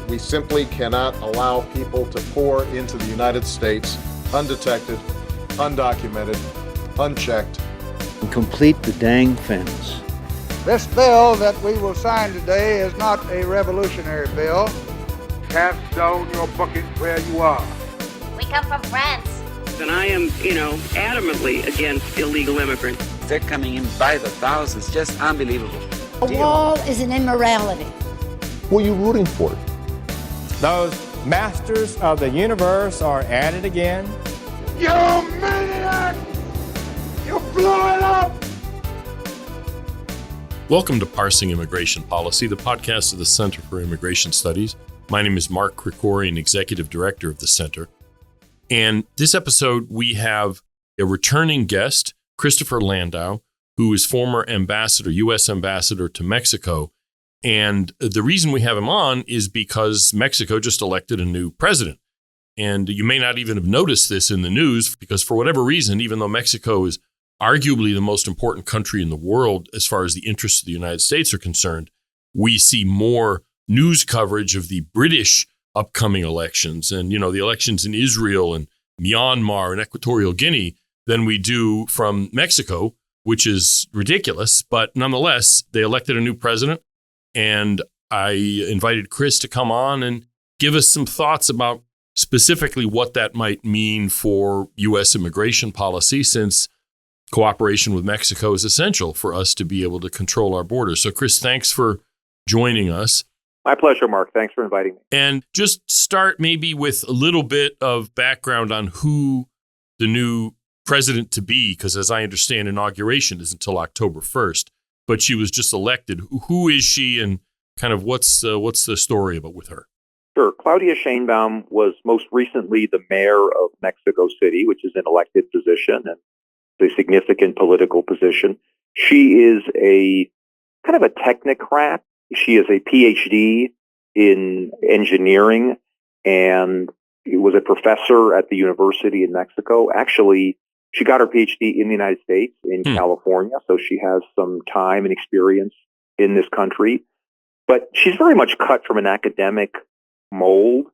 We simply cannot allow people to pour into the United States undetected, undocumented, unchecked. And complete the dang fence. This bill that we will sign today is not a revolutionary bill. Cast down your bucket where you are. We come from France. And I am, adamantly against illegal immigrants. They're coming in by the thousands, just unbelievable. A wall is an immorality. Who are you rooting for? Those masters of the universe are at it again. You maniac! You blew it up! Welcome to Parsing Immigration Policy, the podcast of the Center for Immigration Studies. My name is Mark Krikorian, Executive Director of the Center. And this episode, we have a returning guest, Christopher Landau, who is former ambassador, U.S. ambassador to Mexico. And the reason we have him on is because Mexico just elected a new president. And you may not even have noticed this in the news because for whatever reason, even though Mexico is arguably the most important country in the world as far as the interests of the United States are concerned, we see more news coverage of the British upcoming elections and, the elections in Israel and Myanmar and Equatorial Guinea than we do from Mexico, which is ridiculous. But nonetheless, they elected a new president. And I invited Chris to come on and give us some thoughts about specifically what that might mean for U.S. immigration policy, since cooperation with Mexico is essential for us to be able to control our borders. So, Chris, thanks for joining us. My pleasure, Mark. Thanks for inviting me. And just start maybe with a little bit of background on who the new president-to-be, because as I understand, inauguration is until October 1st. But she was just elected. Who is she, and kind of what's the story about with her? Sure. Claudia Sheinbaum was most recently the mayor of Mexico City, which is an elected position and a significant political position. She is a kind of a technocrat. She is a PhD in engineering and was a professor at the university in Mexico. Actually, she got her PhD in the United States, in California, so she has some time and experience in this country. But she's very much cut from an academic mold.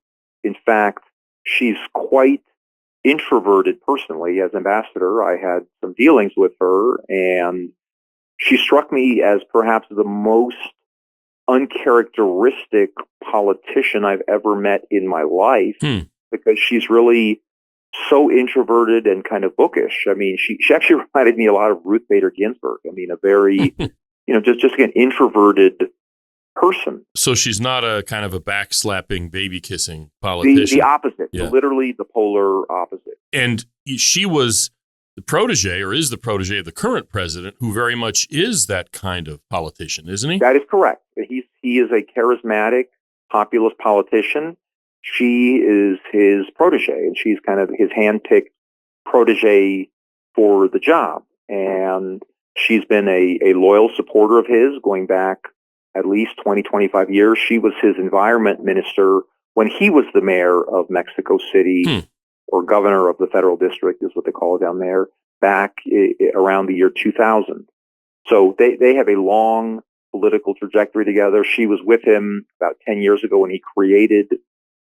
In fact, she's quite introverted personally. As ambassador, I had some dealings with her, and she struck me as perhaps the most uncharacteristic politician I've ever met in my life, because she's really so introverted and kind of bookish. I mean, she actually reminded me a lot of Ruth Bader Ginsburg. I mean, a very, just an introverted person. So she's not a kind of a backslapping, baby-kissing politician. The opposite, yeah. Literally the polar opposite. And she was the protege, or is the protege of the current president, who very much is that kind of politician, isn't he? That is correct. He is a charismatic, populist politician. She is his protege, and she's kind of his hand-picked protege for the job. And she's been a loyal supporter of his going back at least 20, 25 years. She was his environment minister when he was the mayor of Mexico City, or governor of the federal district is what they call it down there, back around the year 2000. So they have a long political trajectory together. She was with him about 10 years ago when he created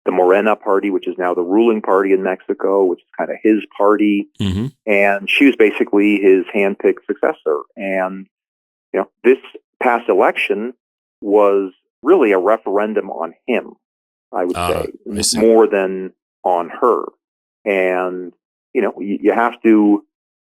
the Morena party, which is now the ruling party in Mexico, which is kind of his party. Mm-hmm. And she was basically his handpicked successor. And, this past election was really a referendum on him, I would say, more than on her. And, you have to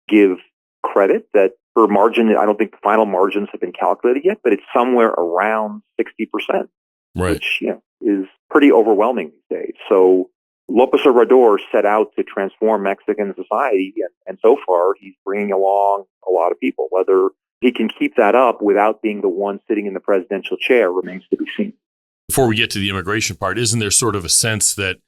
give credit that her margin, I don't think the final margins have been calculated yet, but it's somewhere around 60%, right? Which, is pretty overwhelming these days. So Lopez Obrador set out to transform Mexican society, and so far he's bringing along a lot of people. Whether he can keep that up without being the one sitting in the presidential chair remains to be seen. Before we get to the immigration part, isn't there sort of a sense that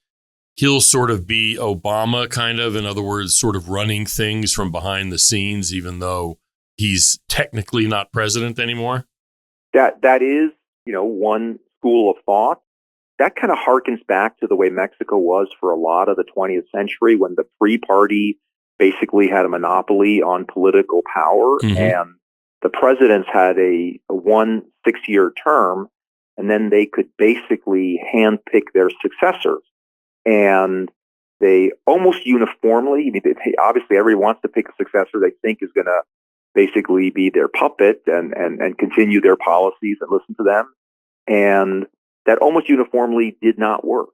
he'll sort of be Obama, kind of, in other words, sort of running things from behind the scenes, even though he's technically not president anymore? That is, one school of thought. That kind of harkens back to the way Mexico was for a lot of the 20th century, when the Free Party basically had a monopoly on political power, and the presidents had a 1 6-year term, and then they could basically handpick their successors. And they almost uniformly, obviously everyone wants to pick a successor they think is going to basically be their puppet and continue their policies and listen to them. And that almost uniformly did not work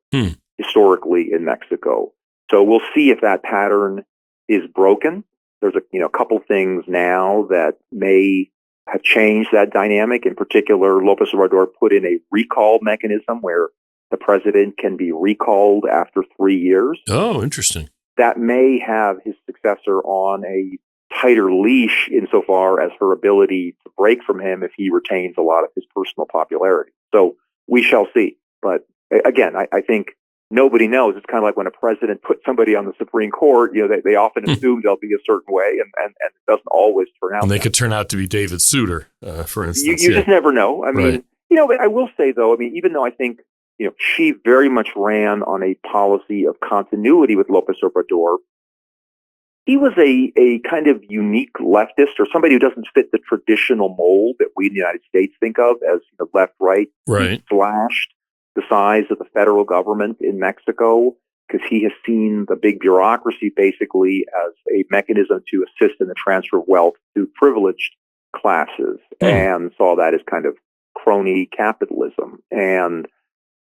historically in Mexico. So we'll see if that pattern is broken. There's a couple things now that may have changed that dynamic. In particular, Lopez Obrador put in a recall mechanism where the president can be recalled after 3 years. Oh, interesting. That may have his successor on a tighter leash insofar as her ability to break from him if he retains a lot of his personal popularity. So we shall see. But again, I think nobody knows. It's kind of like when a president puts somebody on the Supreme Court, they often assume they'll be a certain way, and it doesn't always turn out. And they could turn out to be David Souter, for instance. You just never know. I mean, right. I will say, though, even though I think, she very much ran on a policy of continuity with Lopez Obrador, he was a kind of unique leftist, or somebody who doesn't fit the traditional mold that we in the United States think of as left-right. Right. He slashed the size of the federal government in Mexico because he has seen the big bureaucracy basically as a mechanism to assist in the transfer of wealth to privileged classes, and saw that as kind of crony capitalism. And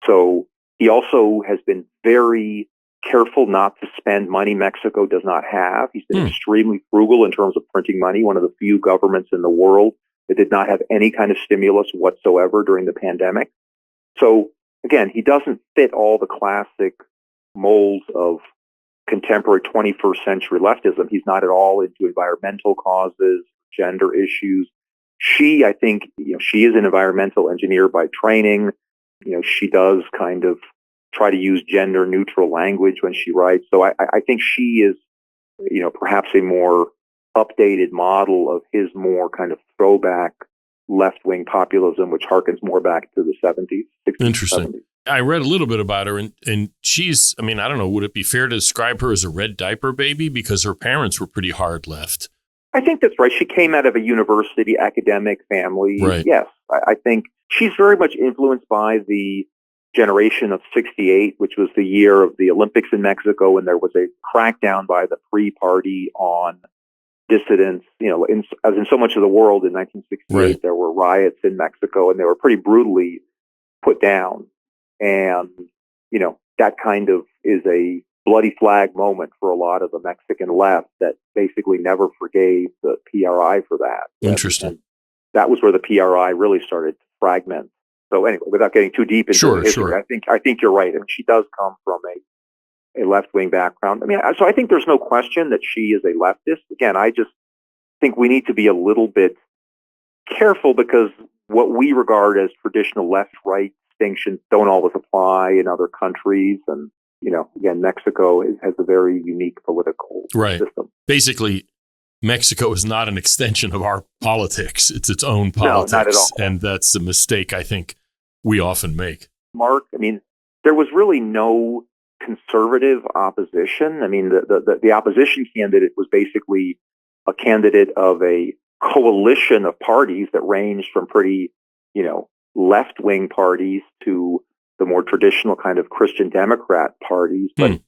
so he also has been very careful not to spend money Mexico does not have. He's been extremely frugal in terms of printing money, one of the few governments in the world that did not have any kind of stimulus whatsoever during the pandemic. So again, he doesn't fit all the classic molds of contemporary 21st century leftism. He's not at all into environmental causes, gender issues. I think, she is an environmental engineer by training. She does kind of try to use gender neutral language when she writes. So I think she is, perhaps a more updated model of his more kind of throwback left-wing populism, which harkens more back to the 70s, 60s, Interesting. 70s. I read a little bit about her, and she's, I don't know, would it be fair to describe her as a red diaper baby? Because her parents were pretty hard left. I think that's right. She came out of a university academic family. Right. Yes, I think she's very much influenced by the generation of 68, which was the year of the Olympics in Mexico, and there was a crackdown by the Free Party on dissidents. As in so much of the world in 1968, right. There were riots in Mexico, and they were pretty brutally put down. And, that kind of is a bloody flag moment for a lot of the Mexican left that basically never forgave the PRI for that. Interesting. And that was where the PRI really started to fragment. So anyway, without getting too deep into the history, I think you're right. She does come from a left-wing background. So I think there's no question that she is a leftist. Again, I just think we need to be a little bit careful because what we regard as traditional left-right distinctions don't always apply in other countries. And, again, Mexico has a very unique political system. Basically, Mexico is not an extension of our politics. It's its own politics. No, not at all. And that's a mistake I think we often make. Mark, there was really no conservative opposition. The opposition candidate was basically a candidate of a coalition of parties that ranged from pretty, left-wing parties to the more traditional kind of Christian Democrat parties, but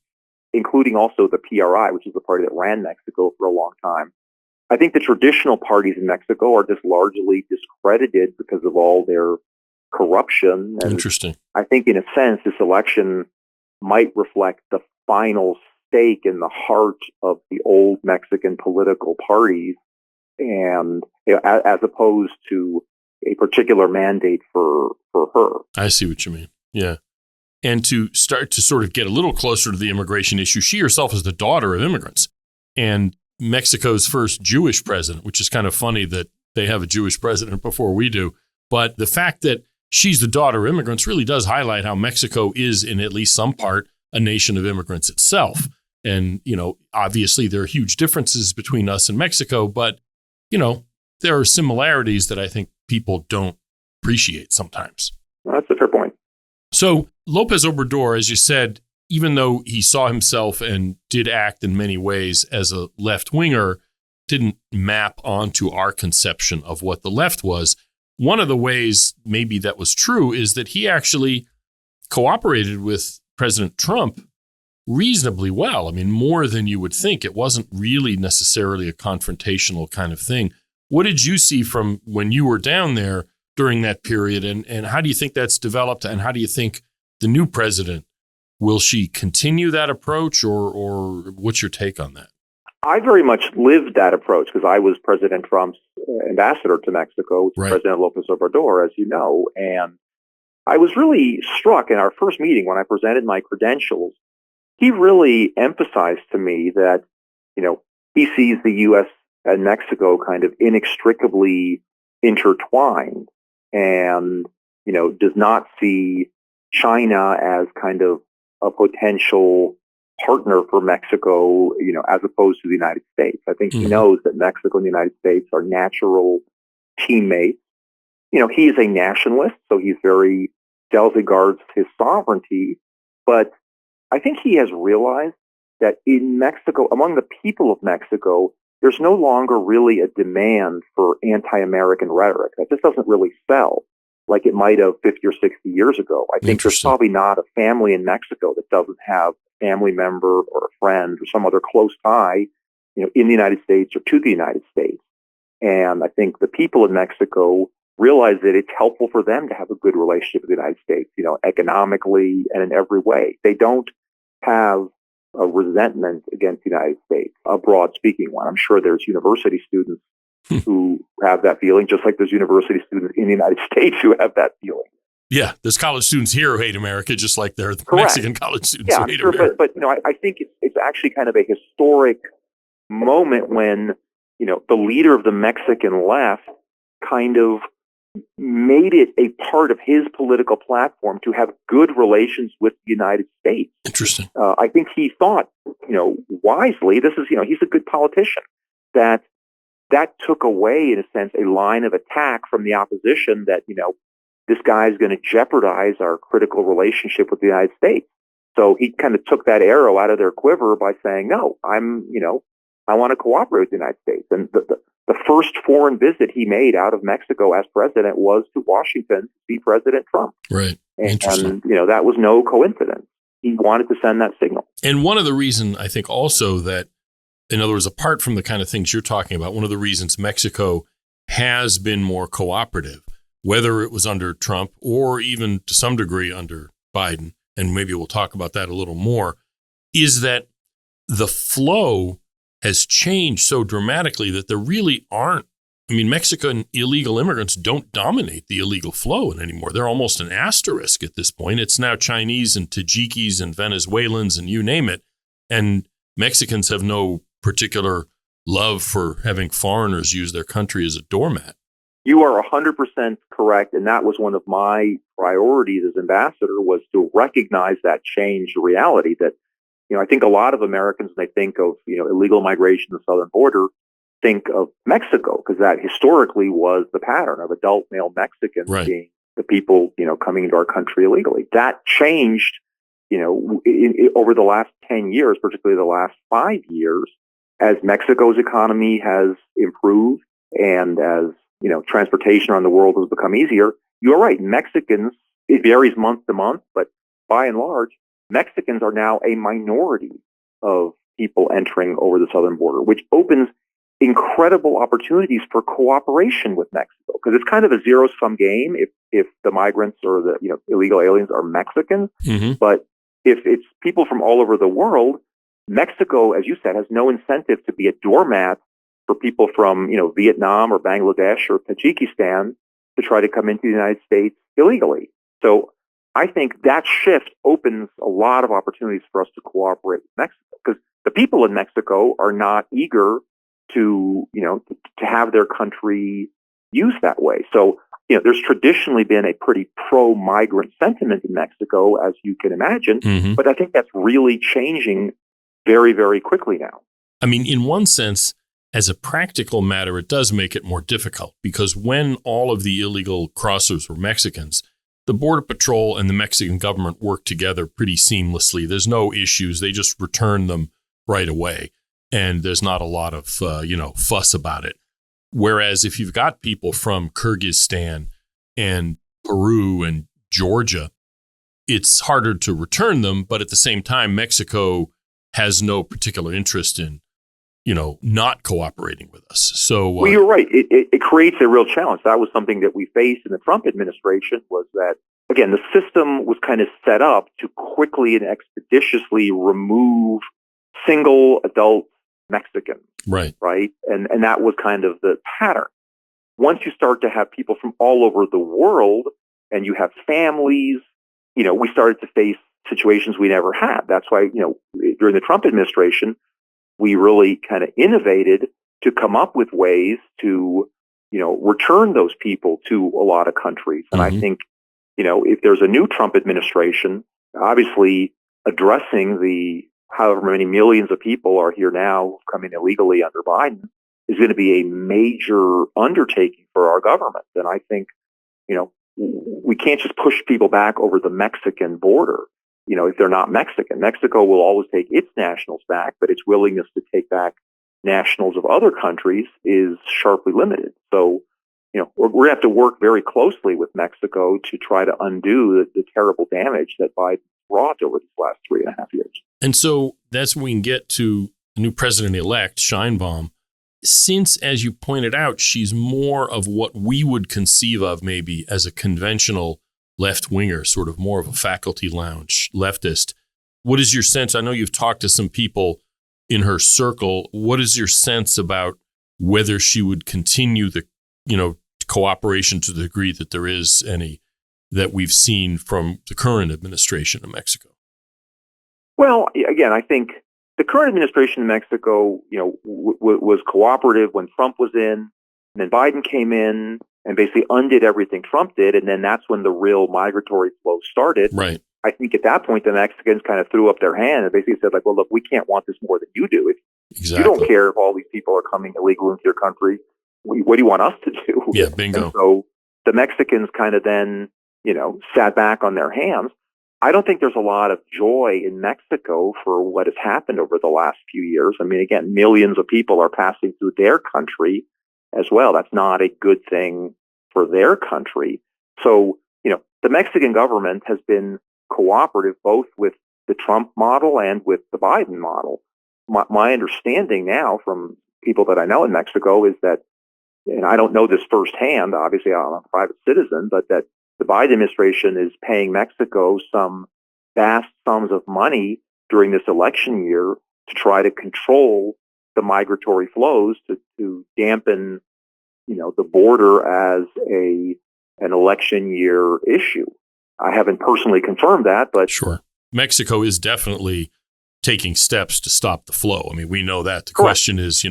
including also the PRI, which is the party that ran Mexico for a long time. I think the traditional parties in Mexico are just largely discredited because of all their corruption. And interesting. I think in a sense, this election might reflect the final stake in the heart of the old Mexican political parties, and as opposed to a particular mandate for her. I see what you mean. Yeah. And to start to sort of get a little closer to the immigration issue, she herself is the daughter of immigrants and Mexico's first Jewish president, which is kind of funny that they have a Jewish president before we do. But the fact that she's the daughter of immigrants really does highlight how Mexico is, in at least some part, a nation of immigrants itself. And, obviously there are huge differences between us and Mexico, but, there are similarities that I think people don't appreciate sometimes. Well, that's a fair point. So Lopez Obrador, as you said, even though he saw himself and did act in many ways as a left-winger, didn't map onto our conception of what the left was. one of the ways maybe that was true is that he actually cooperated with President Trump reasonably well. I mean, more than you would think. It wasn't really necessarily a confrontational kind of thing. What did you see from when you were down there during that period? And how do you think that's developed? And how do you think the new president, will she continue that approach, or what's your take on that? I very much lived that approach because I was President Trump's ambassador to Mexico, Right. President Lopez Obrador, as you know. And I was really struck in our first meeting when I presented my credentials. He really emphasized to me that, he sees the U.S. and Mexico kind of inextricably intertwined and, does not see China as kind of a potential partner for Mexico, as opposed to the United States. I think he knows that Mexico and the United States are natural teammates. He is a nationalist, so he's very jealously guards his sovereignty, but I think he has realized that in Mexico, among the people of Mexico, there's no longer really a demand for anti-American rhetoric. That just doesn't really sell like it might have 50 or 60 years ago. I think there's probably not a family in Mexico that doesn't have a family member or a friend or some other close tie, in the United States or to the United States. And I think the people in Mexico realize that it's helpful for them to have a good relationship with the United States, economically and in every way. They don't have a resentment against the United States, a broad speaking one. I'm sure there's university students who have that feeling, just like there's university students in the United States who have that feeling. Yeah, there's college students here who hate America, just like there are the Correct. Mexican college students who hate sure, America. But I think it's actually kind of a historic moment when, the leader of the Mexican left kind of made it a part of his political platform to have good relations with the United States. Interesting. I think he thought, wisely, this is, he's a good politician, that took away, in a sense, a line of attack from the opposition that, this guy is going to jeopardize our critical relationship with the United States. So he kind of took that arrow out of their quiver by saying, no, I want to cooperate with the United States. And the first foreign visit he made out of Mexico as president was to Washington to see President Trump. Right. And that was no coincidence. He wanted to send that signal. And one of the reasons I think also that, in other words, apart from the kind of things you're talking about, one of the reasons Mexico has been more cooperative, whether it was under Trump or even to some degree under Biden, and maybe we'll talk about that a little more, is that the flow has changed so dramatically that there really aren't, Mexican illegal immigrants don't dominate the illegal flow anymore. They're almost an asterisk at this point. It's now Chinese and Tajikis and Venezuelans and you name it. And Mexicans have no particular love for having foreigners use their country as a doormat. You are 100% correct. And that was one of my priorities as ambassador, was to recognize that changed reality that, I think a lot of Americans, when they think of, illegal migration to the southern border, think of Mexico, because that historically was the pattern of adult male Mexicans being the people, coming into our country illegally. That changed, over the last 10 years, particularly the last 5 years, as Mexico's economy has improved and as, transportation around the world has become easier. You're right. Mexicans, it varies month to month, but by and large, Mexicans are now a minority of people entering over the southern border, which opens incredible opportunities for cooperation with Mexico, because it's kind of a zero-sum game if the migrants or the illegal aliens are Mexicans. Mm-hmm. But if it's people from all over the world, Mexico, as you said, has no incentive to be a doormat for people from Vietnam or Bangladesh or Tajikistan to try to come into the United States illegally. So I think that shift opens a lot of opportunities for us to cooperate with Mexico, because the people in Mexico are not eager to have their country used that way. So, there's traditionally been a pretty pro-migrant sentiment in Mexico, as you can imagine, Mm-hmm. but I think that's really changing very, very quickly now. In one sense, as a practical matter, it does make it more difficult, because when all of the illegal crossers were Mexicans, the Border Patrol and the Mexican government work together pretty seamlessly. There's no issues. They just return them right away. And there's not a lot of, fuss about it. Whereas if you've got people from Kyrgyzstan and Peru and Georgia, it's harder to return them. But at the same time, Mexico has no particular interest in, not cooperating with us. So, well, you're right. It creates a real challenge. That was something that we faced in the Trump administration, was that, again, the system was kind of set up to quickly and expeditiously remove single adult Mexicans. Right. And that was kind of the pattern. Once you start to have people from all over the world and you have families, we started to face situations we never had. That's why, during the Trump administration, we really kind of innovated to come up with ways to, return those people to a lot of countries. And I think, if there's a new Trump administration, obviously addressing the however many millions of people are here now coming illegally under Biden is going to be a major undertaking for our government. And I think, we can't just push people back over the Mexican border. If they're not Mexican, Mexico will always take its nationals back, but its willingness to take back nationals of other countries is sharply limited. So, we're going to have to work very closely with Mexico to try to undo the terrible damage that Biden wrought over these last 3.5 years. And so that's when we can get to the new president-elect, Sheinbaum. Since, as you pointed out, she's more of what we would conceive of maybe as a conventional left-winger, sort of more of a faculty lounge leftist. What is your sense? I know you've talked to some people in her circle. What is your sense about whether she would continue the, cooperation to the degree that there is any that we've seen from the current administration in Mexico? Well, again, I think the current administration in Mexico, was cooperative when Trump was in, and then Biden came in and basically undid everything Trump did, and then that's when the real migratory flow started. Right. I think at that point, the Mexicans kind of threw up their hand and basically said, well, look, we can't want this more than you do. Exactly. You don't care if all these people are coming illegal into your country. What do you want us to do? Yeah, bingo. And so the Mexicans kind of then, sat back on their hands. I don't think there's a lot of joy in Mexico for what has happened over the last few years. I mean, again, millions of people are passing through their country as well. That's not a good thing for their country. So, the Mexican government has been cooperative both with the Trump model and with the Biden model. My understanding now from people that I know in Mexico is that, and I don't know this firsthand, obviously I'm a private citizen, but that the Biden administration is paying Mexico some vast sums of money during this election year to try to control the migratory flows to dampen, the border as an election year issue. I haven't personally confirmed that, but sure, Mexico is definitely taking steps to stop the flow. I mean, we know that. The correct. Question is,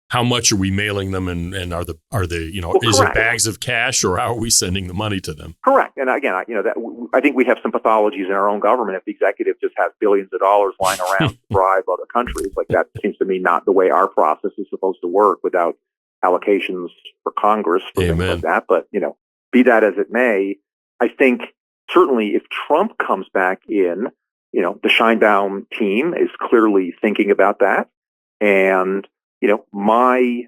how much are we mailing them, and are they, well, is correct. it bags of cash, or how are we sending the money to them? Correct. And again, I think we have some pathologies in our own government. If the executive just has billions of dollars lying around to bribe other countries, that seems to me not the way our process is supposed to work without allocations for Congress for Amen. things like that. But, be that as it may, I think certainly if Trump comes back in, the Sheinbaum team is clearly thinking about that. And, my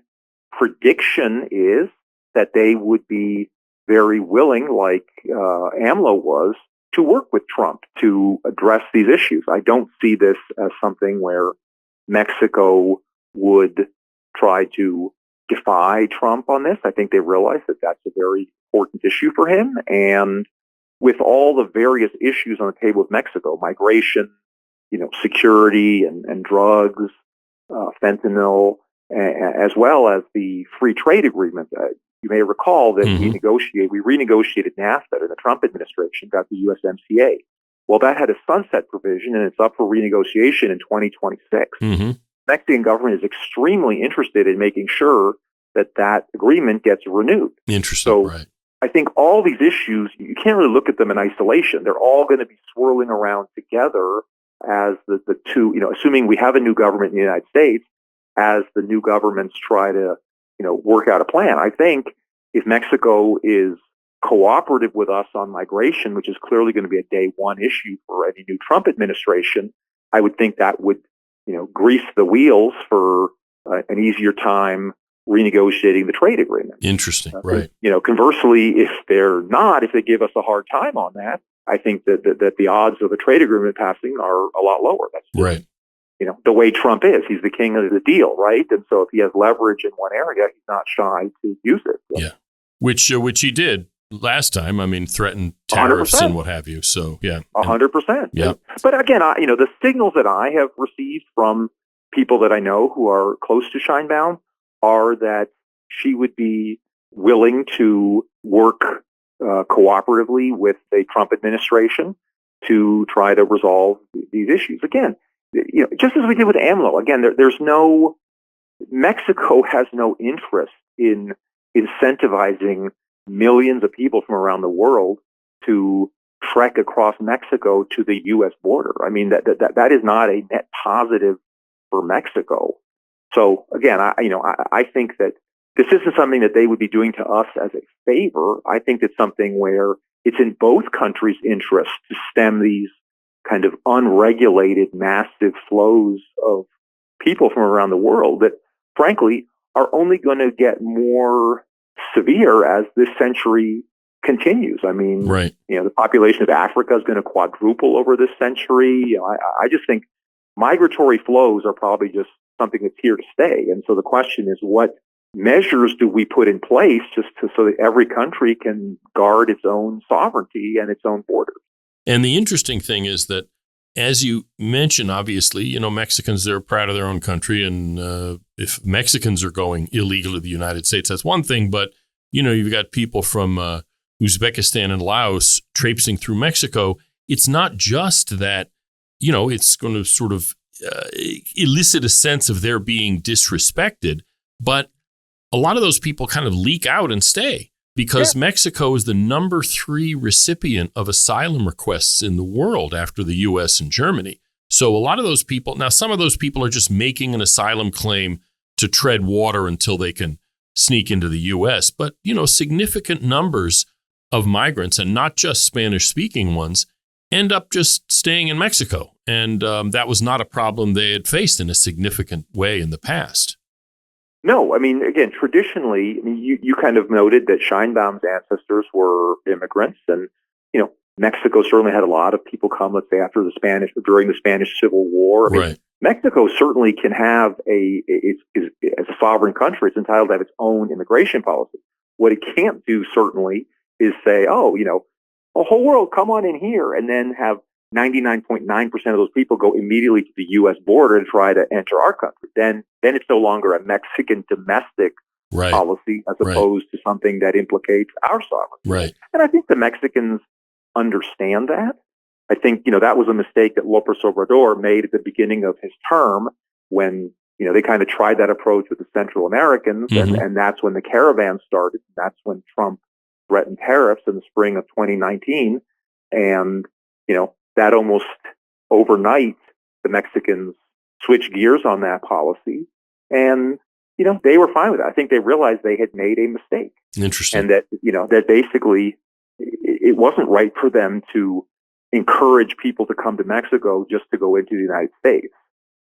prediction is that they would be very willing, like AMLO was, to work with Trump to address these issues. I don't see this as something where Mexico would try to defy Trump on this. I think they realize that that's a very important issue for him. And with all the various issues on the table with Mexico, migration, security and drugs, fentanyl, as well as the free trade agreement. You may recall that we renegotiated NAFTA in the Trump administration, got the USMCA. Well, that had a sunset provision, and it's up for renegotiation in 2026. Mm-hmm. The Mexican government is extremely interested in making sure that agreement gets renewed. Interesting, so, right. I think all these issues, you can't really look at them in isolation. They're all going to be swirling around together as the two, assuming we have a new government in the United States, as the new governments try to, work out a plan. I think if Mexico is cooperative with us on migration, which is clearly going to be a day one issue for any new Trump administration, I would think that would, grease the wheels for an easier time renegotiating the trade agreement. Interesting, right? Conversely, if they give us a hard time on that, I think that the odds of a trade agreement passing are a lot lower. That's just, right. The way Trump is. He's the king of the deal, right? And so if he has leverage in one area, he's not shy to use it. Yeah, which he did last time. I mean, threatened tariffs 100%. and what have you. So, yeah. 100%. Yeah. But again, the signals that I have received from people that I know who are close to Sheinbaum are that she would be willing to work cooperatively with a Trump administration to try to resolve these issues. Again, just as we did with AMLO, again, Mexico has no interest in incentivizing millions of people from around the world to trek across Mexico to the U.S. border. I mean, that is not a net positive for Mexico. So again, I think that this isn't something that they would be doing to us as a favor. I think it's something where it's in both countries' interest to stem these kind of unregulated, massive flows of people from around the world that, frankly, are only going to get more severe as this century continues. I mean, right. The population of Africa is going to quadruple over this century. I just think migratory flows are probably just something that's here to stay. And so the question is, what measures do we put in place so that every country can guard its own sovereignty and its own borders? And the interesting thing is that, as you mentioned, obviously, Mexicans, they're proud of their own country. And if Mexicans are going illegal to the United States, that's one thing. But, you've got people from Uzbekistan and Laos traipsing through Mexico. It's not just that, it's going to sort of elicit a sense of their being disrespected, but a lot of those people kind of leak out and stay. Because Mexico is the number 3 recipient of asylum requests in the world after the U.S. and Germany. So a lot of those people, now some of those people are just making an asylum claim to tread water until they can sneak into the U.S. But, significant numbers of migrants, and not just Spanish-speaking ones, end up just staying in Mexico. And that was not a problem they had faced in a significant way in the past. No, I mean, again, traditionally, you kind of noted that Sheinbaum's ancestors were immigrants, and Mexico certainly had a lot of people come, let's say, during the Spanish Civil War. Right. Mexico certainly can have as a sovereign country, it's entitled to have its own immigration policy. What it can't do certainly is say, the whole world, come on in here, and then have 99.9% of those people go immediately to the U.S. border and try to enter our country. Then it's no longer a Mexican domestic policy as opposed to something that implicates our sovereignty. Right. And I think the Mexicans understand that. I think, that was a mistake that Lopez Obrador made at the beginning of his term when, they kind of tried that approach with the Central Americans. Mm-hmm. And that's when the caravan started. That's when Trump threatened tariffs in the spring of 2019. And, that almost overnight, the Mexicans switched gears on that policy. And, they were fine with it. I think they realized they had made a mistake. Interesting. And that, that basically it wasn't right for them to encourage people to come to Mexico just to go into the United States.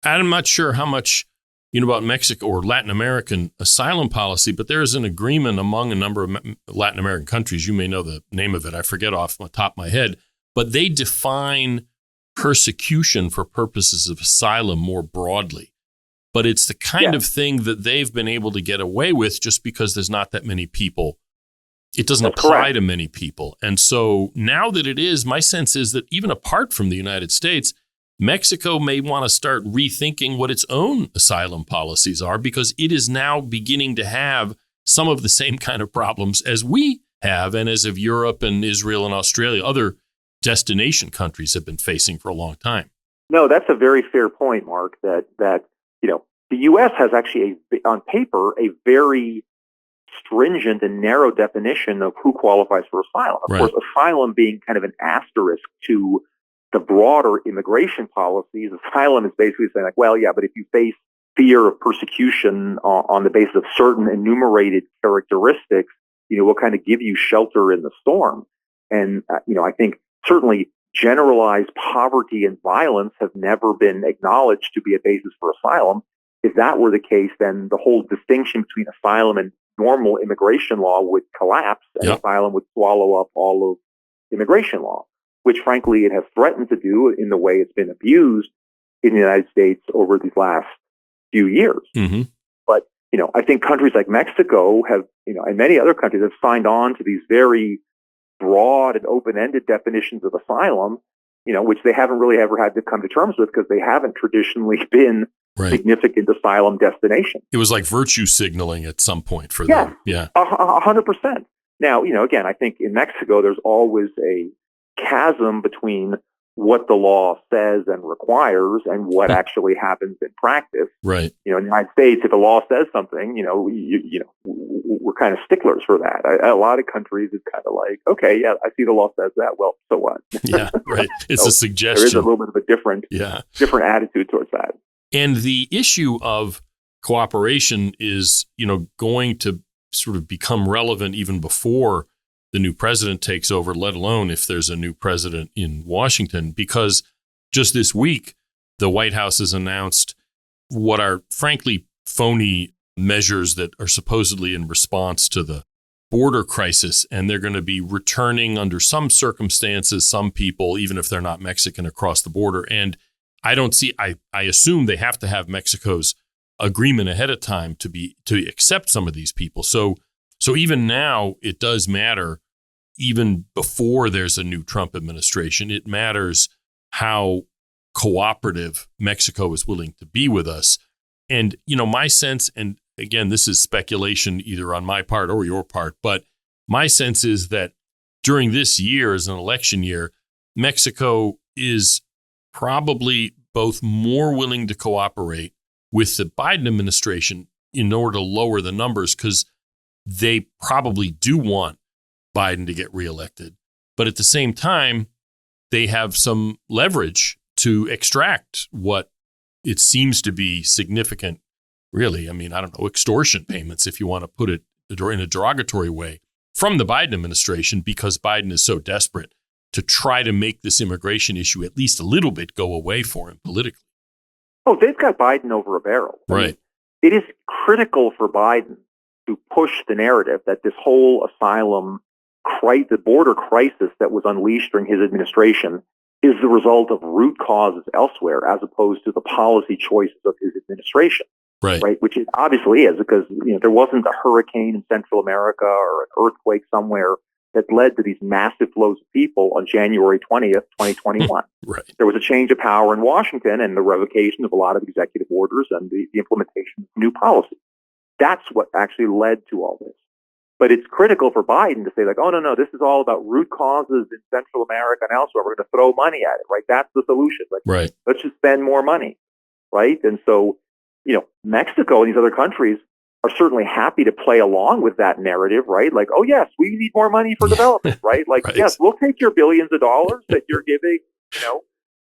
I'm not sure how much about Mexico or Latin American asylum policy, but there is an agreement among a number of Latin American countries. You may know the name of it. I forget off the top of my head. But they define persecution for purposes of asylum more broadly. But it's the kind of thing that they've been able to get away with just because there's not that many people. It doesn't apply to many people. And so now that it is, my sense is that even apart from the United States, Mexico may want to start rethinking what its own asylum policies are, because it is now beginning to have some of the same kind of problems as we have, and as of Europe and Israel and Australia, other destination countries have been facing for a long time. No, that's a very fair point, Mark, that the U.S. has actually, on paper, a very stringent and narrow definition of who qualifies for asylum. Of course, asylum being kind of an asterisk to the broader immigration policies. Asylum is basically saying, but if you face fear of persecution on the basis of certain enumerated characteristics, we'll kind of give you shelter in the storm. And, I think certainly generalized poverty and violence have never been acknowledged to be a basis for asylum. if that were the case, then the whole distinction between asylum and normal immigration law would collapse, and asylum would swallow up all of immigration law, which frankly it has threatened to do in the way it's been abused in the United States over these last few years. Mm-hmm. But, I think countries like Mexico have, and many other countries have signed on to these very broad and open-ended definitions of asylum, which they haven't really ever had to come to terms with because they haven't traditionally been significant asylum destinations. It was like virtue signaling at some point for them. Yeah. 100%. Now, again, I think in Mexico, there's always a chasm between what the law says and requires and what actually happens in practice. Right. In the United States, if a law says something, we're kind of sticklers for that. A lot of countries, it's kind of like, okay, yeah, I see the law says that. Well, so what? Yeah, right. It's a suggestion. There is a little bit of a different attitude towards that. And the issue of cooperation is, going to sort of become relevant even before the new president takes over, let alone if there's a new president in Washington, because just this week, the White House has announced what are frankly phony measures that are supposedly in response to the border crisis. And they're going to be returning under some circumstances, some people, even if they're not Mexican, across the border. And I assume they have to have Mexico's agreement ahead of time to accept some of these people. So even now, it does matter, even before there's a new Trump administration, it matters how cooperative Mexico is willing to be with us. And, my sense, and again, this is speculation either on my part or your part, but my sense is that during this year, as an election year, Mexico is probably both more willing to cooperate with the Biden administration in order to lower the numbers, because they probably do want Biden to get reelected. But at the same time, they have some leverage to extract what it seems to be significant, really, extortion payments, if you want to put it in a derogatory way, from the Biden administration, because Biden is so desperate to try to make this immigration issue at least a little bit go away for him politically. Oh, they've got Biden over a barrel. Right. It is critical for Biden to push the narrative that this whole the border crisis that was unleashed during his administration is the result of root causes elsewhere, as opposed to the policy choices of his administration. Right. Which it obviously is, because there wasn't a hurricane in Central America or an earthquake somewhere that led to these massive flows of people on January 20th, 2021. Right. There was a change of power in Washington and the revocation of a lot of executive orders and the implementation of new policy. That's what actually led to all this. But it's critical for Biden to say, like, oh, no, this is all about root causes in Central America and elsewhere. We're going to throw money at it, right? That's the solution. Like, let's just spend more money, right? And so, Mexico and these other countries are certainly happy to play along with that narrative, right? Like, oh, yes, we need more money for development, right? Like, yes, we'll take your billions of dollars that you're giving,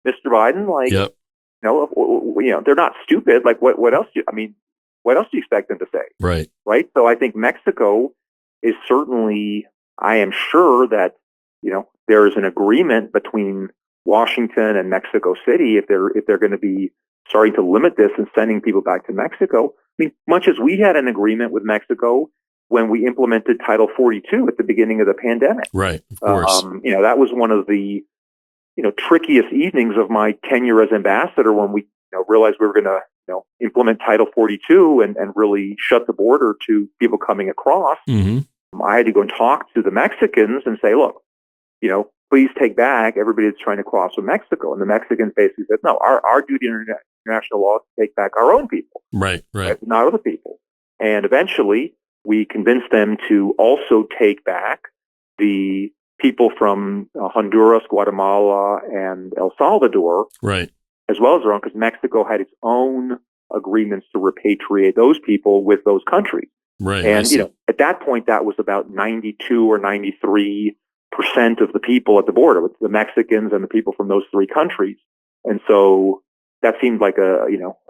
Mr. Biden. Like, they're not stupid. Like, what else do you expect them to say? Right. So I think Mexico is certainly, I am sure that, there is an agreement between Washington and Mexico City if they're going to be starting to limit this and sending people back to Mexico. Much as we had an agreement with Mexico when we implemented Title 42 at the beginning of the pandemic. Right, of course. That was one of the, trickiest evenings of my tenure as ambassador when we realized we were going to, implement Title 42 and really shut the border to people coming across. Mm-hmm. I had to go and talk to the Mexicans and say, look, please take back everybody that's trying to cross from Mexico. And the Mexicans basically said, no, our duty under international law is to take back our own people. Right. Not other people. And eventually, we convinced them to also take back the people from Honduras, Guatemala, and El Salvador, as well as their own, because Mexico had its own agreements to repatriate those people with those countries. Right. And, at that point, that was about 92 or 93% of the people at the border, with the Mexicans and the people from those three countries. And so that seemed like a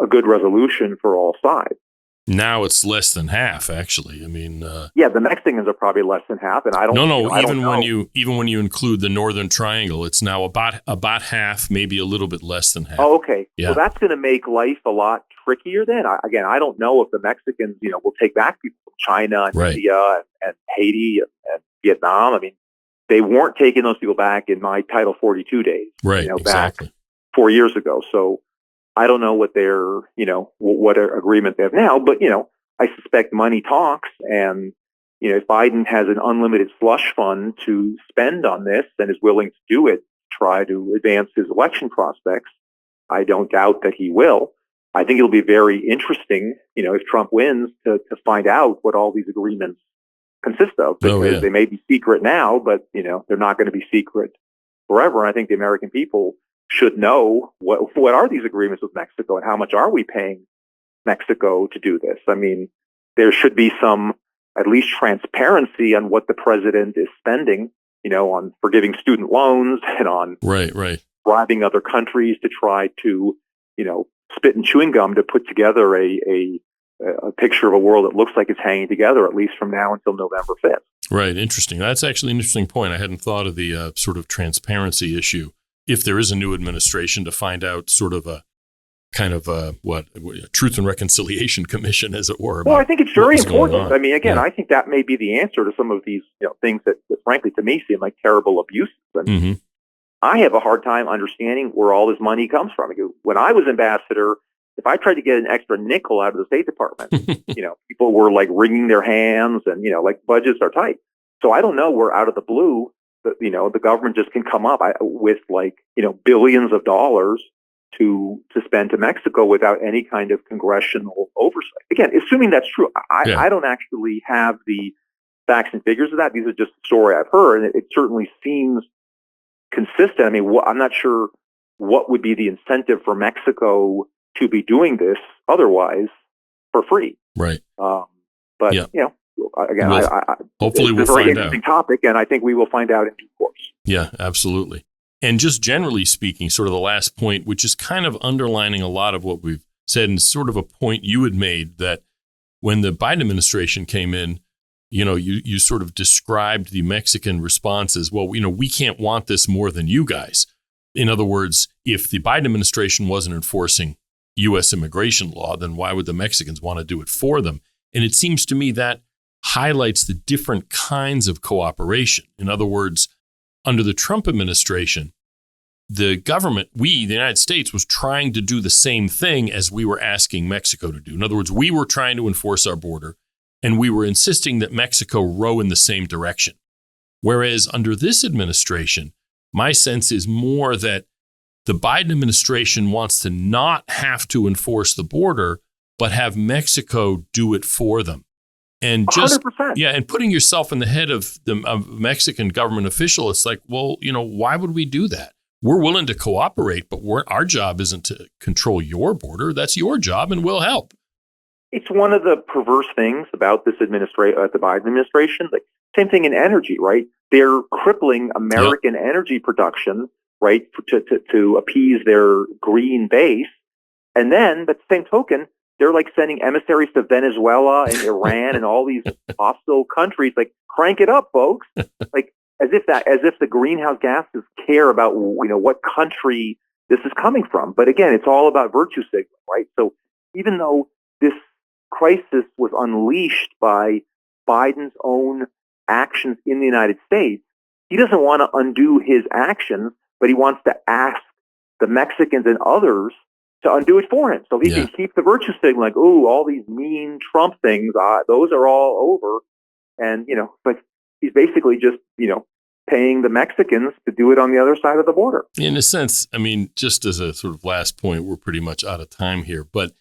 good resolution for all sides. Now it's less than half, actually. The Mexicans are probably less than half, and I don't. Even when you include the Northern Triangle, it's now about half, maybe a little bit less than half. Oh, okay. Yeah. So that's going to make life a lot trickier then. I don't know if the Mexicans, will take back people from China and Right. India and Haiti and Vietnam. I mean, they weren't taking those people back in my Title 42 days, Right. back Exactly. 4 years ago. So I don't know what their, what agreement they have now, but, I suspect money talks. And, if Biden has an unlimited slush fund to spend on this and is willing to do it, try to advance his election prospects, I don't doubt that he will. I think it'll be very interesting, if Trump wins, to find out what all these agreements consist of, because they may be secret now, but, they're not going to be secret forever. And I think the American people should know what are these agreements with Mexico and how much are we paying Mexico to do this. I mean, there should be some, at least, transparency on what the president is spending, on forgiving student loans and on Right. bribing other countries to try to, spit and chewing gum to put together a picture of a world that looks like it's hanging together, at least from now until November 5th. Right. Interesting. That's actually an interesting point. I hadn't thought of the sort of transparency issue. If there is a new administration, to find out sort of a kind of a Truth and Reconciliation Commission, as it were. Well, I think it's very important. I mean, again, Yeah. I think that may be the answer to some of these things that frankly to me seem like terrible abuses. And Mm-hmm. I have a hard time understanding where all this money comes from. When I was ambassador, if I tried to get an extra nickel out of the State Department, people were like wringing their hands, and like budgets are tight. So I don't know where out of the blue that the government just can come up with like billions of dollars to spend to Mexico without any kind of congressional oversight. Again, assuming that's true, I don't actually have the facts and figures of that. These are just a story I've heard, and it certainly seems consistent. I mean, I'm not sure what would be the incentive for Mexico to be doing this otherwise for free. Right. But again, hopefully it's a very interesting topic, and I think we will find out in due course. Yeah, absolutely. And just generally speaking, sort of the last point, which is kind of underlining a lot of what we've said, and sort of a point you had made, that when the Biden administration came in, you sort of described the Mexican response as, well, we can't want this more than you guys. In other words, if the Biden administration wasn't enforcing U.S. immigration law, then why would the Mexicans want to do it for them? And it seems to me that highlights the different kinds of cooperation. In other words, under the Trump administration, the government, the United States, was trying to do the same thing as we were asking Mexico to do. In other words, we were trying to enforce our border, and we were insisting that Mexico row in the same direction. Whereas under this administration, my sense is more that the Biden administration wants to not have to enforce the border, but have Mexico do it for them. And just 100%. and putting yourself in the head of the Mexican government official, it's like, well, why would we do that? We're willing to cooperate, but our job isn't to control your border. That's your job, and we'll help. It's one of the perverse things about this the Biden administration. Like, same thing in energy, right? They're crippling American energy production, right, to appease their green base. And then, but same token, they're like sending emissaries to Venezuela and Iran and all these hostile countries. Like, crank it up, folks! Like, as if the greenhouse gases care about what country this is coming from. But again, it's all about virtue signaling, right? So even though this crisis was unleashed by Biden's own actions in the United States, he doesn't want to undo his actions, but he wants to ask the Mexicans and others to undo it for him. So he can keep the virtue signaling, like, ooh, all these mean Trump things, those are all over. And, but he's basically just, paying the Mexicans to do it on the other side of the border. In a sense, I mean, just as a sort of last point, we're pretty much out of time here, but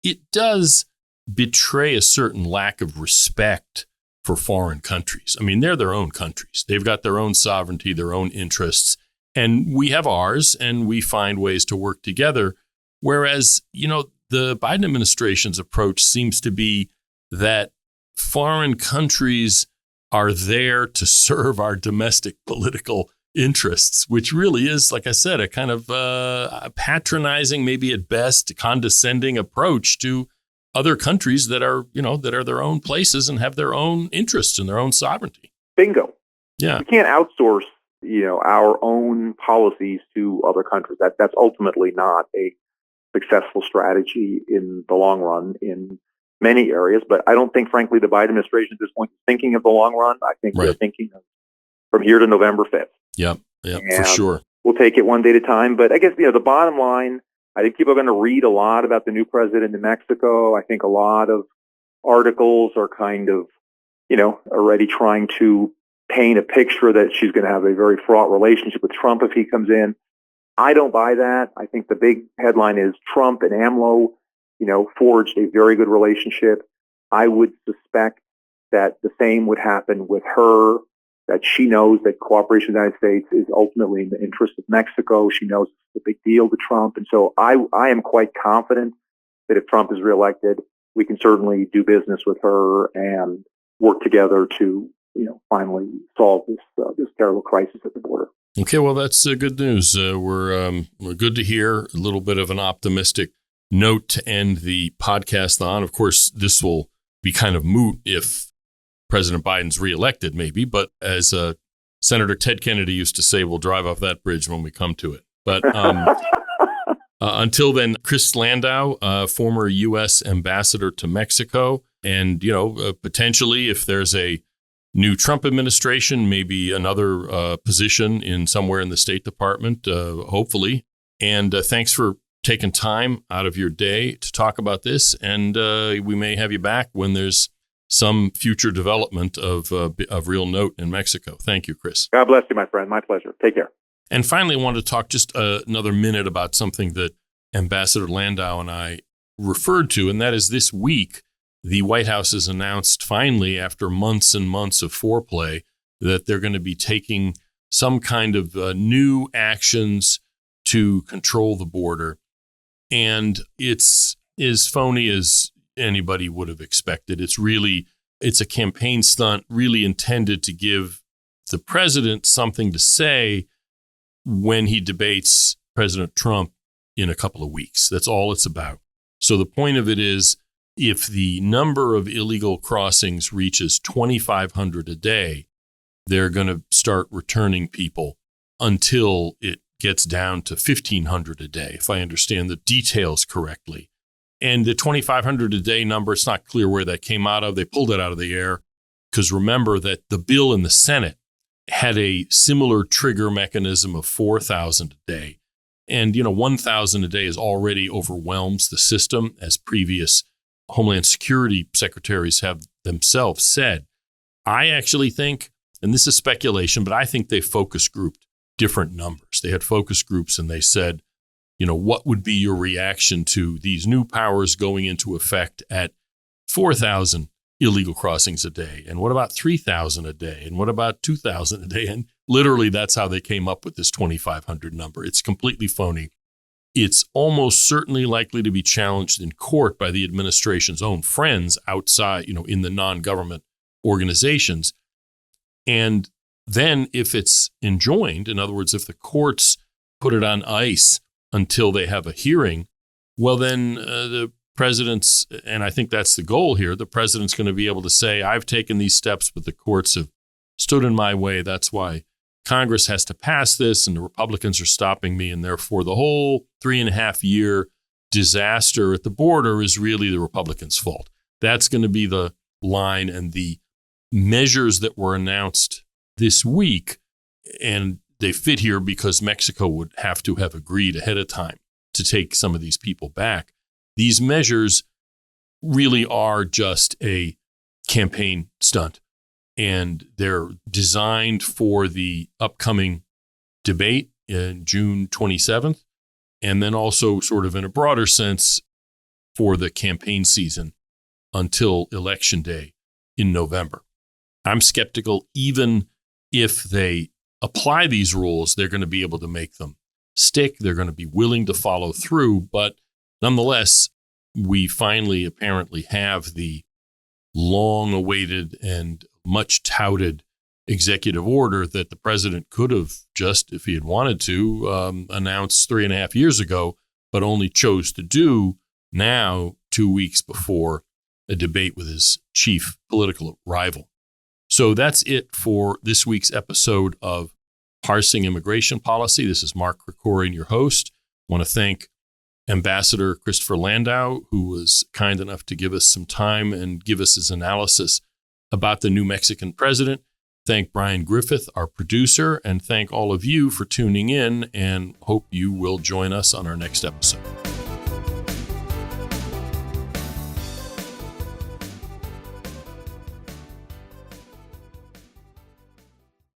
it does betray a certain lack of respect for foreign countries. I mean, they're their own countries. They've got their own sovereignty, their own interests, and we have ours, and we find ways to work together. Whereas, the Biden administration's approach seems to be that foreign countries are there to serve our domestic political interests, which really is, like I said, a kind of patronizing, maybe at best condescending approach to other countries that are, that are their own places and have their own interests and their own sovereignty. Bingo. Yeah. We can't outsource, our own policies to other countries. That's ultimately not a successful strategy in the long run in many areas. But I don't think, frankly, the Biden administration at this point is thinking of the long run. I think they're thinking of from here to November 5th. Yep, for sure. We'll take it one day at a time. But I guess, the bottom line, I think people are going to read a lot about the new president in Mexico. I think a lot of articles are kind of, already trying to paint a picture that she's going to have a very fraught relationship with Trump if he comes in. I don't buy that. I think the big headline is Trump and AMLO, forged a very good relationship. I would suspect that the same would happen with her, that she knows that cooperation with the United States is ultimately in the interest of Mexico. She knows it's a big deal to Trump. And so I am quite confident that if Trump is reelected, we can certainly do business with her and work together to, finally solve this terrible crisis at the border. Okay, well, that's good news. We're good to hear. A little bit of an optimistic note to end the podcast on. Of course, this will be kind of moot if President Biden's reelected, maybe. But as Senator Ted Kennedy used to say, we'll drive off that bridge when we come to it. But until then, Chris Landau, former U.S. ambassador to Mexico, and potentially if there's a new Trump administration, maybe another position in somewhere in the State Department, hopefully. And thanks for taking time out of your day to talk about this. And we may have you back when there's some future development of real note in Mexico. Thank you, Chris. God bless you, my friend. My pleasure. Take care. And finally, I wanted to talk just another minute about something that Ambassador Landau and I referred to, and that is this week, the White House has announced finally, after months and months of foreplay, that they're going to be taking some kind of new actions to control the border. And it's as phony as anybody would have expected. It's a campaign stunt really intended to give the president something to say when he debates President Trump in a couple of weeks. That's all it's about. So the point of it is, if the number of illegal crossings reaches 2,500 a day, they're going to start returning people until it gets down to 1,500 a day, if I understand the details correctly. And the 2,500 a day number, it's not clear where that came out of. They pulled it out of the air because remember that the bill in the Senate had a similar trigger mechanism of 4,000 a day. And, 1,000 a day is already overwhelms the system, as previous Homeland Security secretaries have themselves said. I actually think, and this is speculation, but I think they focus grouped different numbers. They had focus groups and they said, what would be your reaction to these new powers going into effect at 4,000 illegal crossings a day? And what about 3,000 a day? And what about 2,000 a day? And literally, that's how they came up with this 2,500 number. It's completely phony. It's almost certainly likely to be challenged in court by the administration's own friends outside, in the non-government organizations. And then if it's enjoined, in other words, if the courts put it on ice until they have a hearing, well, then the president's, and I think that's the goal here, the president's going to be able to say, I've taken these steps, but the courts have stood in my way. That's why Congress has to pass this and the Republicans are stopping me. And therefore, the whole 3.5-year disaster at the border is really the Republicans' fault. That's going to be the line, and the measures that were announced this week, and they fit here because Mexico would have to have agreed ahead of time to take some of these people back. These measures really are just a campaign stunt. And they're designed for the upcoming debate in June 27th, and then also sort of in a broader sense for the campaign season until Election Day in November. I'm skeptical even if they apply these rules, they're going to be able to make them stick. They're going to be willing to follow through. But nonetheless, we finally apparently have the long-awaited and much touted executive order that the president could have just, if he had wanted to, announced 3.5 years ago, but only chose to do now 2 weeks before a debate with his chief political rival. So that's it for this week's episode of Parsing Immigration Policy. This is Mark Krikorian, your host. I want to thank Ambassador Christopher Landau, who was kind enough to give us some time and give us his analysis about the new Mexican president. Thank Brian Griffith, our producer, and thank all of you for tuning in, and hope you will join us on our next episode.